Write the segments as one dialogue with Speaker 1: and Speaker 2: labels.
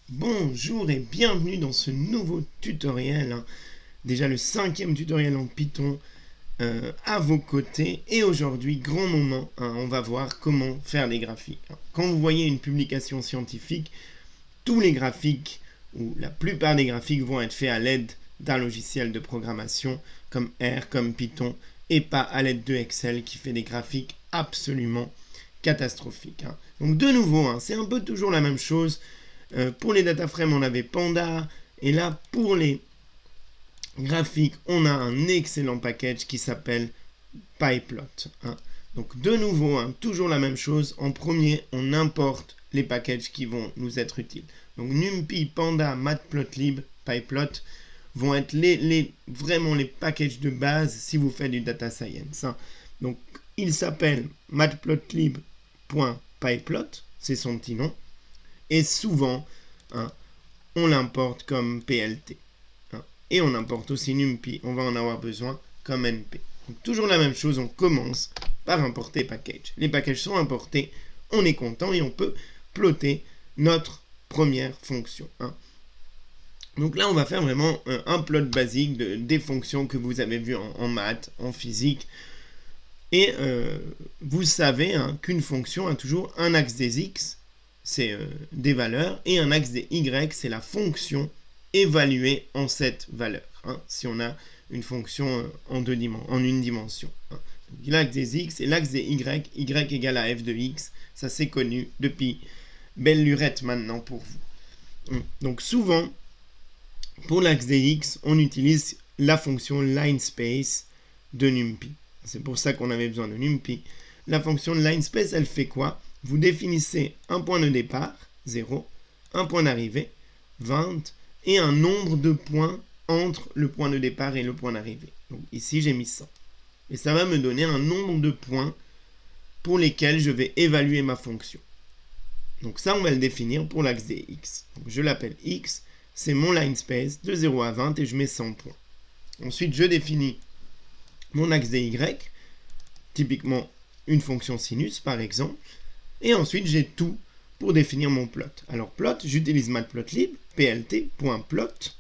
Speaker 1: Bonjour et bienvenue dans ce nouveau tutoriel, déjà le 5e tutoriel en Python à vos côtés. Et aujourd'hui, grand moment, on va voir comment faire des graphiques. Quand vous voyez une publication scientifique, tous les graphiques, ou la plupart des graphiques vont être faits à l'aide d'un logiciel de programmation comme R, comme Python, et pas à l'aide de Excel qui fait des graphiques absolument catastrophiques. Donc de nouveau, c'est un peu toujours la même chose. Pour les data frames, on avait Panda. Et là, pour les graphiques, on a un excellent package qui s'appelle PyPlot. Donc de nouveau, toujours la même chose. En premier, on importe les packages qui vont nous être utiles. Donc NumPy, Panda, Matplotlib, PyPlot vont être vraiment les packages de base si vous faites du data science. Donc il s'appelle matplotlib.pyplot, c'est son petit nom. Et souvent, on l'importe comme PLT. Et on importe aussi NumPy, on va en avoir besoin comme NP. Donc, toujours la même chose, on commence par importer les packages. Les packages sont importés, on est content et on peut plotter notre première fonction. Donc là, on va faire vraiment un plot basique des fonctions que vous avez vues en maths, en physique. Et vous savez qu'une fonction a toujours un axe des x, c'est des valeurs, et un axe des y, c'est la fonction évaluée en cette valeur. Si on a une fonction en une dimension. L'axe des x et l'axe des y, y égale à f de x, ça c'est connu depuis belle lurette maintenant pour vous. Donc souvent, pour l'axe des x, on utilise la fonction linespace de NumPy. C'est pour ça qu'on avait besoin de NumPy. La fonction de linespace, elle fait quoi? Vous définissez un point de départ, 0, un point d'arrivée, 20, et un nombre de points entre le point de départ et le point d'arrivée. Donc ici, j'ai mis 100. Et ça va me donner un nombre de points pour lesquels je vais évaluer ma fonction. Donc ça, on va le définir pour l'axe des x. Donc je l'appelle x, c'est mon linespace de 0 à 20 et je mets 100 points. Ensuite, je définis mon axe des y, typiquement une fonction sinus par exemple, et ensuite j'ai tout pour définir mon plot. Alors plot, j'utilise matplotlib, plt.plot,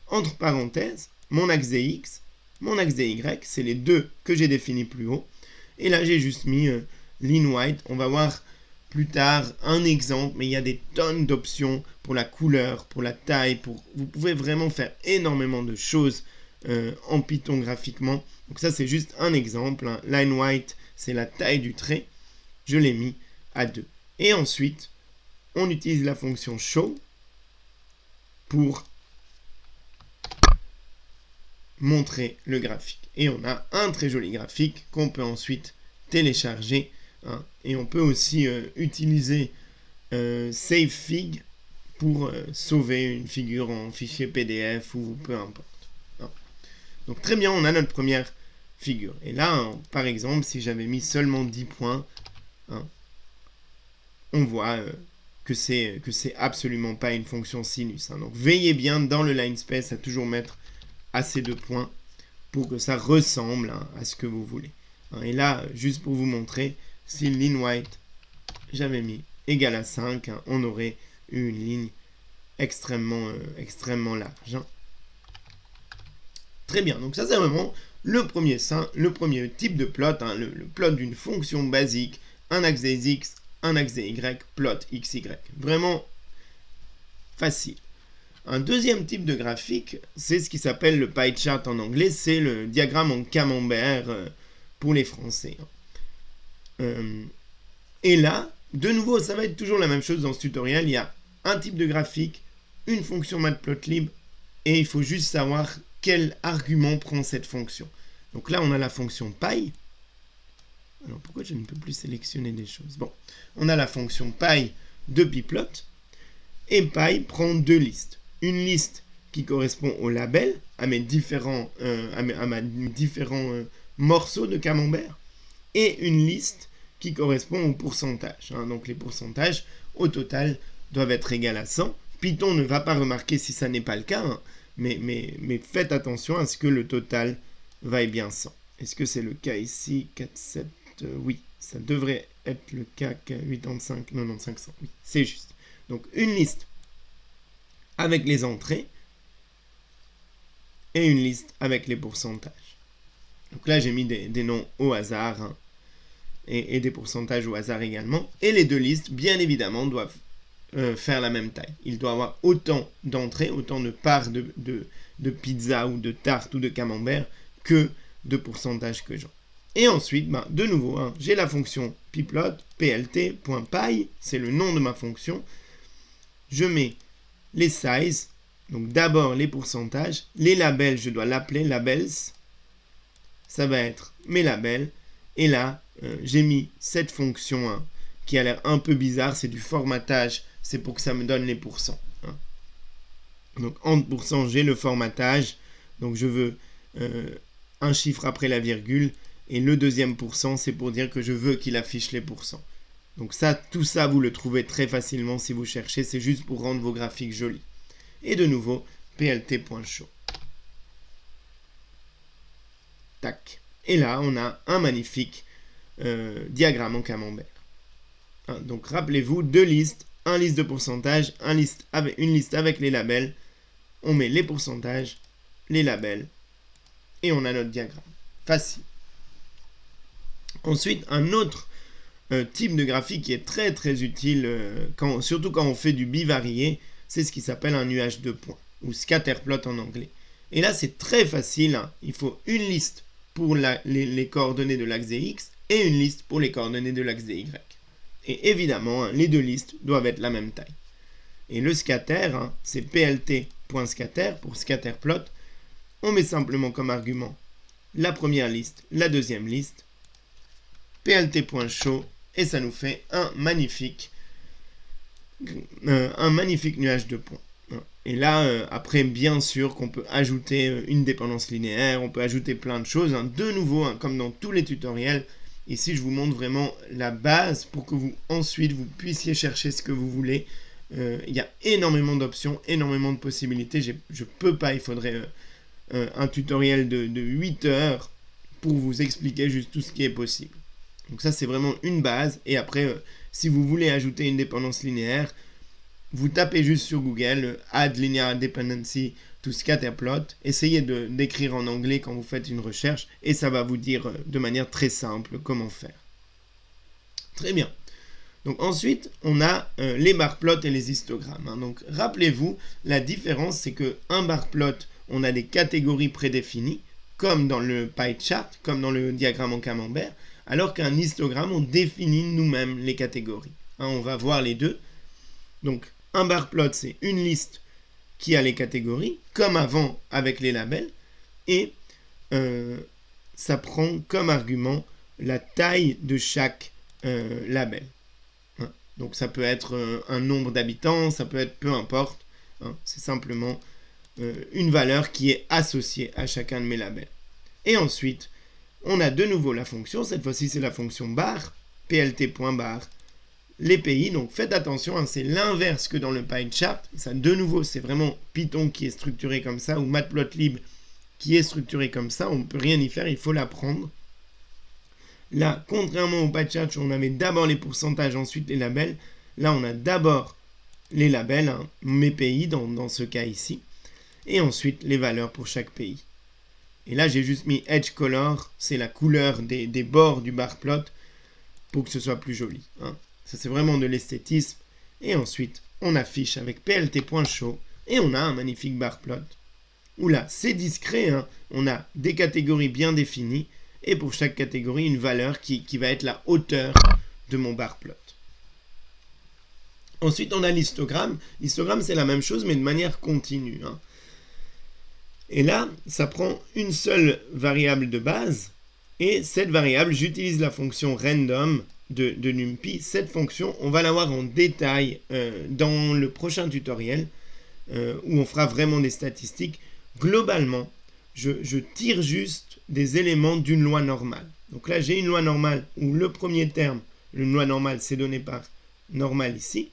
Speaker 1: entre parenthèses, mon axe des x, mon axe des y, c'est les deux que j'ai définis plus haut, et là j'ai juste mis line white. On va voir plus tard un exemple, mais il y a des tonnes d'options pour la couleur, pour la taille, vous pouvez vraiment faire énormément de choses en Python graphiquement. Donc ça c'est juste un exemple. Line white, c'est la taille du trait. Je l'ai mis à 2. Et ensuite, on utilise la fonction show pour montrer le graphique. Et on a un très joli graphique qu'on peut ensuite télécharger. Et on peut aussi utiliser SaveFig pour sauver une figure en fichier PDF ou peu importe. Donc très bien, on a notre première figure. Et là, par exemple, si j'avais mis seulement 10 points, on voit que c'est absolument pas une fonction sinus. Donc veillez bien dans le linespace à toujours mettre assez de points pour que ça ressemble à ce que vous voulez. Et là, juste pour vous montrer, si line white, j'avais mis égal à 5, on aurait eu une ligne extrêmement large. Très bien, donc ça c'est vraiment le premier type de plot, le plot d'une fonction basique, un axe des x, un axe des y, plot xy. Vraiment facile. Un deuxième type de graphique, c'est ce qui s'appelle le pie chart en anglais, c'est le diagramme en camembert pour les Français. Et là, de nouveau, ça va être toujours la même chose dans ce tutoriel. Il y a un type de graphique, une fonction matplotlib, et il faut juste savoir quel argument prend cette fonction. Donc là, on a la fonction py. Alors pourquoi je ne peux plus sélectionner des choses? Bon, on a la fonction py de pyplot, et py prend deux listes. Une liste qui correspond au label, à mes différents morceaux de camembert, et une liste qui correspond au pourcentage. Donc les pourcentages, au total, doivent être égaux à 100. Python ne va pas remarquer si ça n'est pas le cas, mais faites attention à ce que le total vaille bien 100. Est-ce que c'est le cas ici? 4, 7, oui, ça devrait être le cas. 85, 95, 100, oui, c'est juste. Donc une liste avec les entrées et une liste avec les pourcentages. Donc là, j'ai mis des noms au hasard hein, et des pourcentages au hasard également. Et les deux listes, bien évidemment, doivent faire la même taille. Il doit avoir autant d'entrées, autant de parts de pizza ou de tarte ou de camembert que de pourcentages que j'en. Et ensuite, de nouveau, hein, j'ai la fonction pplot, plt.py, c'est le nom de ma fonction. Je mets les sizes, donc d'abord les pourcentages. Les labels, je dois l'appeler labels. Ça va être mes labels. Et là, j'ai mis cette fonction hein, qui a l'air un peu bizarre, c'est du formatage. C'est pour que ça me donne les pourcents. Hein. Donc entre pourcents, j'ai le formatage. Donc je veux un chiffre après la virgule. Et le deuxième pourcent, c'est pour dire que je veux qu'il affiche les pourcents. Donc ça, tout ça, vous le trouvez très facilement si vous cherchez. C'est juste pour rendre vos graphiques jolis. Et de nouveau, plt.show. Tac. Et là, on a un magnifique diagramme en camembert. Hein, donc rappelez-vous, deux listes. Un liste de pourcentage, une liste avec les labels. On met les pourcentages, les labels. Et on a notre diagramme. Facile. Ensuite, un autre type de graphique qui est très très utile, surtout quand on fait du bivarié, c'est ce qui s'appelle un nuage de points, ou scatterplot en anglais. Et là, c'est très facile. Hein. Il faut une liste pour les coordonnées de l'axe des X et une liste pour les coordonnées de l'axe des Y. Et évidemment, hein, les deux listes doivent être la même taille. Et le scatter, hein, c'est plt.scatter pour scatterplot. On met simplement comme argument la première liste, la deuxième liste, plt.show, et ça nous fait un magnifique nuage de points. Et là, après, bien sûr qu'on peut ajouter une dépendance linéaire, on peut ajouter plein de choses. Hein. De nouveau, hein, comme dans tous les tutoriels, ici, je vous montre vraiment la base pour que ensuite, vous puissiez chercher ce que vous voulez. Il y a énormément d'options, énormément de possibilités. Je ne peux pas, il faudrait un tutoriel de 8 heures pour vous expliquer juste tout ce qui est possible. Donc ça, c'est vraiment une base. Et après, si vous voulez ajouter une dépendance linéaire, vous tapez juste sur Google « Add linear dependency to scatterplot ». Essayez d'écrire en anglais quand vous faites une recherche et ça va vous dire de manière très simple comment faire. Très bien. Donc ensuite, on a les bar plots et les histogrammes. Hein. Donc rappelez-vous, la différence, c'est qu'un bar plot, on a des catégories prédéfinies, comme dans le pie chart, comme dans le diagramme en camembert, alors qu'un histogramme, on définit nous-mêmes les catégories. Hein, on va voir les deux. Donc, un bar plot, c'est une liste qui a les catégories, comme avant avec les labels, et ça prend comme argument la taille de chaque label. Hein. Donc, ça peut être un nombre d'habitants, ça peut être peu importe. Hein, c'est simplement une valeur qui est associée à chacun de mes labels. Et ensuite, on a de nouveau la fonction, cette fois-ci c'est la fonction bar, plt.bar, les pays, donc faites attention, hein, c'est l'inverse que dans le pie chart, ça de nouveau c'est vraiment Python qui est structuré comme ça, ou Matplotlib qui est structuré comme ça, on ne peut rien y faire, il faut l'apprendre. Là, contrairement au pie chart où on avait d'abord les pourcentages, ensuite les labels, là on a d'abord les labels, hein, mes pays dans ce cas ici, et ensuite les valeurs pour chaque pays. Et là, j'ai juste mis Edge Color, c'est la couleur des bords du bar plot pour que ce soit plus joli. Hein. Ça, c'est vraiment de l'esthétisme. Et ensuite, on affiche avec plt.show et on a un magnifique bar plot. Où là, c'est discret, hein. On a des catégories bien définies et pour chaque catégorie, une valeur qui va être la hauteur de mon bar plot. Ensuite, on a l'histogramme. L'histogramme, c'est la même chose, mais de manière continue. Hein. Et là, ça prend une seule variable de base. Et cette variable, j'utilise la fonction random de NumPy. Cette fonction, on va la voir en détail dans le prochain tutoriel où on fera vraiment des statistiques. Globalement, je tire juste des éléments d'une loi normale. Donc là, j'ai une loi normale où le premier terme, une loi normale, c'est donné par normal ici.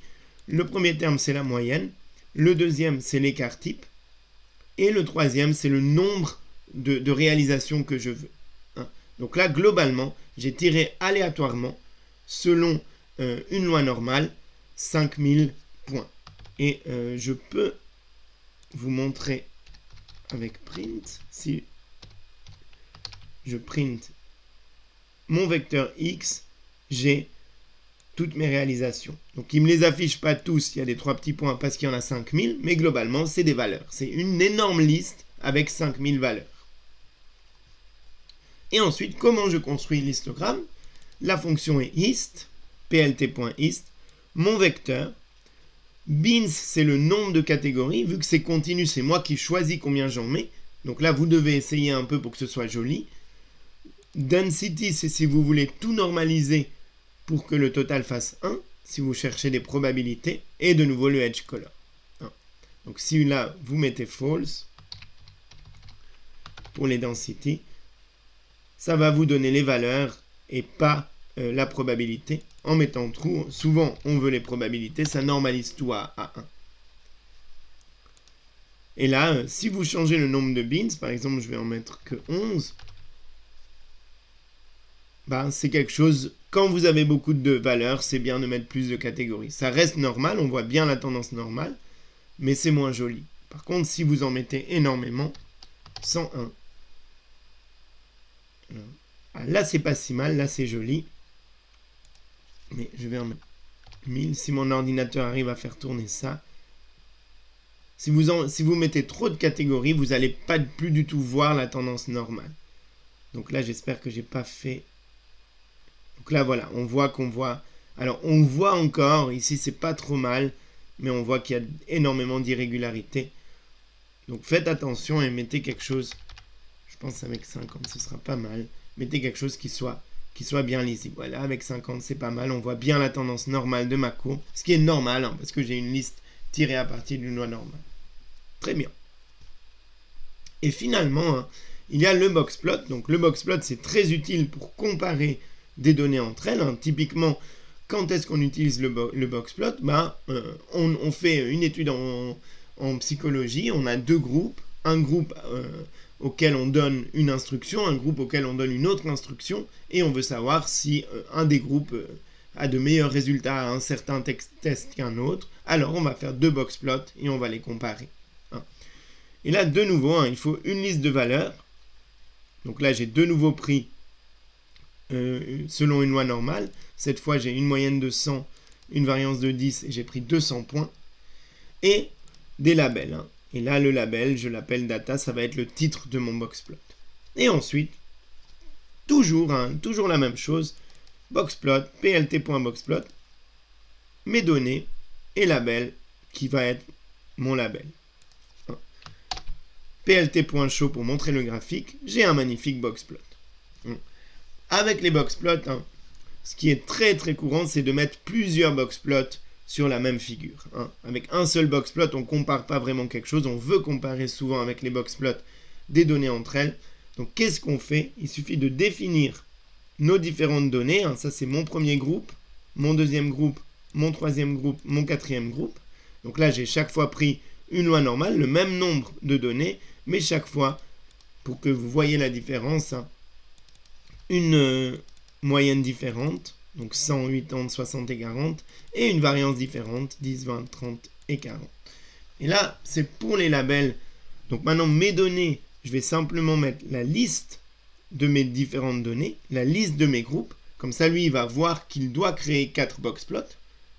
Speaker 1: Le premier terme, c'est la moyenne. Le deuxième, c'est l'écart type. Et le troisième, c'est le nombre de réalisations que je veux. Hein. Donc là, globalement, j'ai tiré aléatoirement, selon une loi normale, 5000 points. Et je peux vous montrer avec print. Si je print mon vecteur X, j'ai toutes mes réalisations. Donc il ne me les affiche pas tous, il y a des 3 petits points parce qu'il y en a 5000, mais globalement c'est des valeurs. C'est une énorme liste avec 5000 valeurs. Et ensuite, comment je construis l'histogramme? La fonction est hist, plt.hist, mon vecteur. Beans, c'est le nombre de catégories. Vu que c'est continu, c'est moi qui choisis combien j'en mets. Donc là, vous devez essayer un peu pour que ce soit joli. Density, c'est si vous voulez tout normaliser pour que le total fasse 1, si vous cherchez des probabilités. Et de nouveau, le edge color. Donc si là, vous mettez false, pour les density, ça va vous donner les valeurs et pas la probabilité. En mettant true, souvent on veut les probabilités, ça normalise tout à 1. Et là, si vous changez le nombre de beans, par exemple je vais en mettre que 11, c'est quelque chose, quand vous avez beaucoup de valeurs, c'est bien de mettre plus de catégories. Ça reste normal, on voit bien la tendance normale, mais c'est moins joli. Par contre, si vous en mettez énormément, 101, là c'est pas si mal, là c'est joli, mais je vais en mettre 1000, si mon ordinateur arrive à faire tourner ça. Si vous mettez trop de catégories, vous n'allez pas plus du tout voir la tendance normale. Donc là, j'espère que j'ai pas fait. Donc là, voilà, on voit qu'on voit. Alors, on voit encore, ici, c'est pas trop mal, mais on voit qu'il y a énormément d'irrégularités. Donc faites attention et mettez quelque chose. Je pense avec 50, ce sera pas mal. Mettez quelque chose qui soit bien lisible. Voilà, avec 50, c'est pas mal. On voit bien la tendance normale de ma courbe. Ce qui est normal, parce que j'ai une liste tirée à partir d'une loi normale. Très bien. Et finalement, il y a le boxplot. Donc le boxplot, c'est très utile pour comparer des données entre elles. Typiquement, quand est-ce qu'on utilise le boxplot? On fait une étude en psychologie. On a deux groupes. Un groupe auquel on donne une instruction, un groupe auquel on donne une autre instruction, et on veut savoir si un des groupes a de meilleurs résultats à un certain test qu'un autre. Alors on va faire deux boxplots et on va les comparer. Et là, de nouveau, il faut une liste de valeurs. Donc là, j'ai de nouveau pris selon une loi normale. Cette fois, j'ai une moyenne de 100, une variance de 10, et j'ai pris 200 points. Et des labels. Et là, le label, je l'appelle data, ça va être le titre de mon boxplot. Et ensuite, toujours la même chose, boxplot, plt.boxplot, mes données et label qui va être mon label. plt.show pour montrer le graphique, j'ai un magnifique boxplot. Avec les boxplots, ce qui est très très courant, c'est de mettre plusieurs boxplots sur la même figure. Avec un seul boxplot, on ne compare pas vraiment quelque chose, on veut comparer souvent avec les boxplots des données entre elles. Donc qu'est-ce qu'on fait? Il suffit de définir nos différentes données. Ça c'est mon premier groupe, mon deuxième groupe, mon troisième groupe, mon quatrième groupe. Donc là j'ai chaque fois pris une loi normale, le même nombre de données, mais chaque fois, pour que vous voyez la différence, une moyenne différente, donc 100, 80, 60 et 40, et une variance différente, 10, 20, 30 et 40. Et là, c'est pour les labels. Donc maintenant, mes données, je vais simplement mettre la liste de mes différentes données, la liste de mes groupes. Comme ça, lui, il va voir qu'il doit créer 4 boxplots.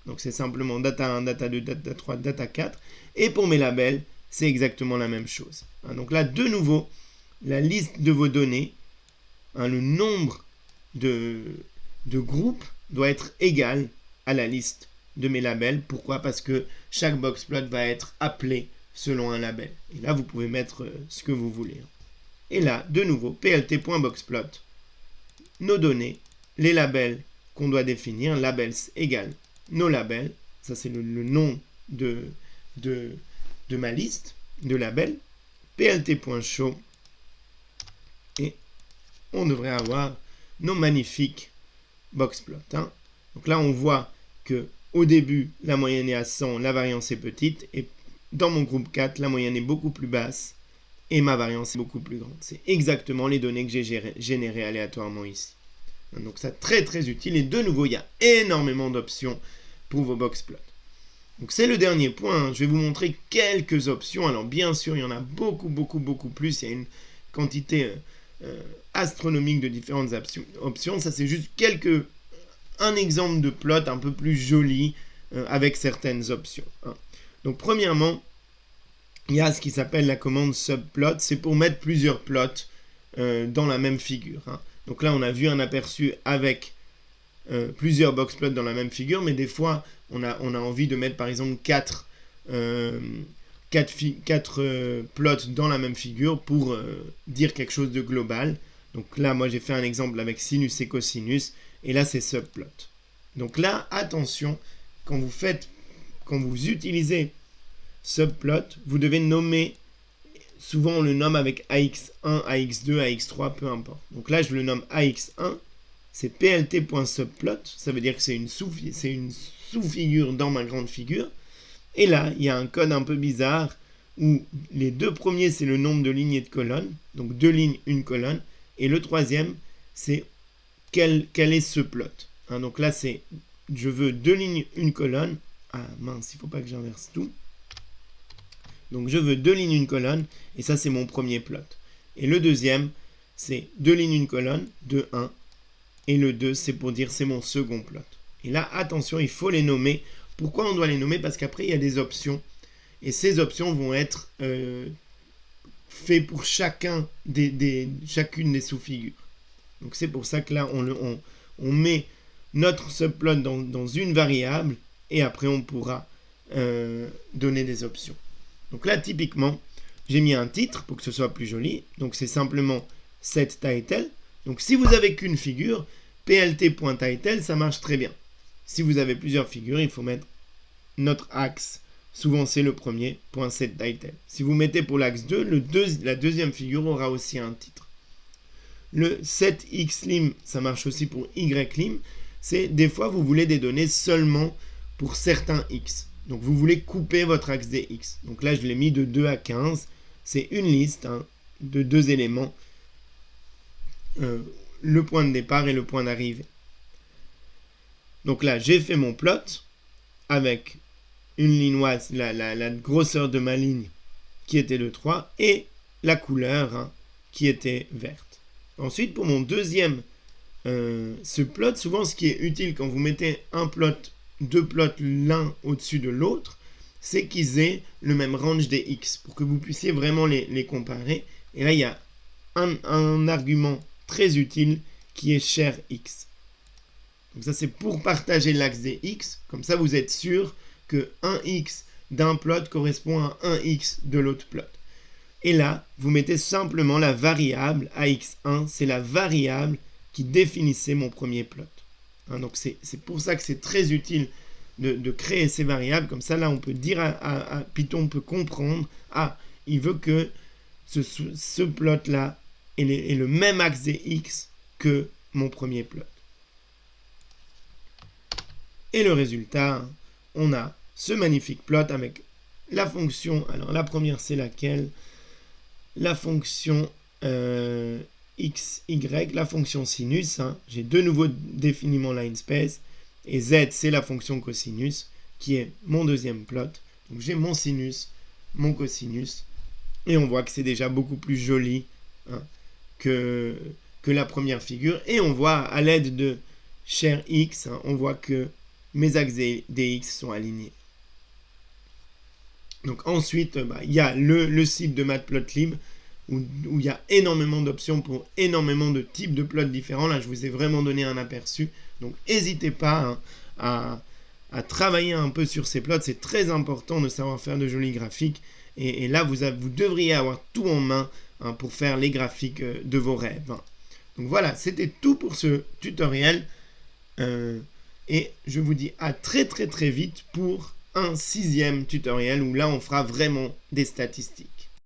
Speaker 1: Donc c'est simplement data 1, data 2, data 3, data 4. Et pour mes labels, c'est exactement la même chose. Donc là, de nouveau, la liste de vos données, le nombre de groupes doit être égal à la liste de mes labels. Pourquoi? Parce que chaque boxplot va être appelé selon un label. Et là, vous pouvez mettre ce que vous voulez. Et là, de nouveau, plt.boxplot, nos données, les labels qu'on doit définir, labels égale nos labels, ça c'est le nom de ma liste de labels, plt.show, et on devrait avoir nos magnifiques boxplots. Donc là, on voit que au début, la moyenne est à 100, la variance est petite, et dans mon groupe 4, la moyenne est beaucoup plus basse, et ma variance est beaucoup plus grande. C'est exactement les données que j'ai générées aléatoirement ici. Donc ça, très très utile, et de nouveau, il y a énormément d'options pour vos boxplots. Donc c'est le dernier point, hein. Je vais vous montrer quelques options. Alors bien sûr, il y en a beaucoup plus. Il y a une quantité astronomique de différentes options. Ça c'est juste un exemple de plot un peu plus joli avec certaines options, hein. Donc premièrement, il y a ce qui s'appelle la commande subplot. C'est pour mettre plusieurs plots dans la même figure, hein. Donc là on a vu un aperçu avec plusieurs boxplots dans la même figure, mais des fois on a envie de mettre par exemple 4 plots dans la même figure pour dire quelque chose de global. Donc là moi j'ai fait un exemple avec sinus et cosinus, et là c'est subplot. Donc là attention, quand vous utilisez subplot, vous devez nommer, souvent on le nomme avec AX1, AX2, AX3, peu importe. Donc là je le nomme AX1, c'est plt.subplot, ça veut dire que c'est une sous-figure dans ma grande figure. Et là, il y a un code un peu bizarre où les deux premiers, c'est le nombre de lignes et de colonnes, donc 2 lignes, 1 colonne, et le troisième, c'est quel est ce plot, hein. Donc là, c'est je veux 2 lignes, 1 colonne. Ah mince, il ne faut pas que j'inverse tout. Donc je veux 2 lignes, 1 colonne, et ça, c'est mon premier plot. Et le deuxième, c'est 2 lignes, 1 colonne, 2, 1. Et le 2, c'est pour dire c'est mon second plot. Et là, attention, il faut les nommer. Pourquoi on doit les nommer? Parce qu'après, il y a des options. Et ces options vont être faites pour chacune des sous-figures. Donc c'est pour ça que là, on met notre subplot dans une variable. Et après, on pourra donner des options. Donc là, typiquement, j'ai mis un titre pour que ce soit plus joli. Donc c'est simplement setTitle. Donc si vous n'avez qu'une figure, plt.title, ça marche très bien. Si vous avez plusieurs figures, il faut mettre notre axe. Souvent c'est le premier, .setTitle. Si vous mettez pour l'axe 2, la deuxième figure aura aussi un titre. Le setXlim, ça marche aussi pour ylim. C'est des fois vous voulez des données seulement pour certains x. Donc vous voulez couper votre axe des x. Donc là je l'ai mis de 2 à 15. C'est une liste, hein, de 2 éléments. Le point de départ et le point d'arrivée. Donc là, j'ai fait mon plot avec une ligne la grosseur de ma ligne qui était de 3 et la couleur, hein, qui était verte. Ensuite, pour mon deuxième ce plot, souvent ce qui est utile quand vous mettez deux plots l'un au-dessus de l'autre, c'est qu'ils aient le même range des x pour que vous puissiez vraiment les comparer. Et là, il y a un argument très utile qui est char x. Donc ça c'est pour partager l'axe des x, comme ça vous êtes sûr que 1x d'un plot correspond à 1x de l'autre plot. Et là, vous mettez simplement la variable ax1, c'est la variable qui définissait mon premier plot, hein. Donc c'est pour ça que c'est très utile de créer ces variables, comme ça là on peut dire à Python, on peut comprendre, il veut que ce plot là ait le même axe des x que mon premier plot. Et le résultat, on a ce magnifique plot avec la fonction, alors la première c'est laquelle? La fonction x, y, la fonction sinus, hein. J'ai de nouveau défini mon line space, et z c'est la fonction cosinus, qui est mon deuxième plot. Donc j'ai mon sinus, mon cosinus, et on voit que c'est déjà beaucoup plus joli, hein, que la première figure, et on voit à l'aide de char x, hein, on voit que mes axes des x sont alignés. Donc ensuite, il y a le site de Matplotlib où il y a énormément d'options pour énormément de types de plots différents. Là, je vous ai vraiment donné un aperçu. Donc n'hésitez pas, hein, à travailler un peu sur ces plots. C'est très important de savoir faire de jolis graphiques. Et là, vous devriez avoir tout en main, hein, pour faire les graphiques de vos rêves, hein. Donc voilà, c'était tout pour ce tutoriel. Et je vous dis à très vite pour un 6e tutoriel où là on fera vraiment des statistiques.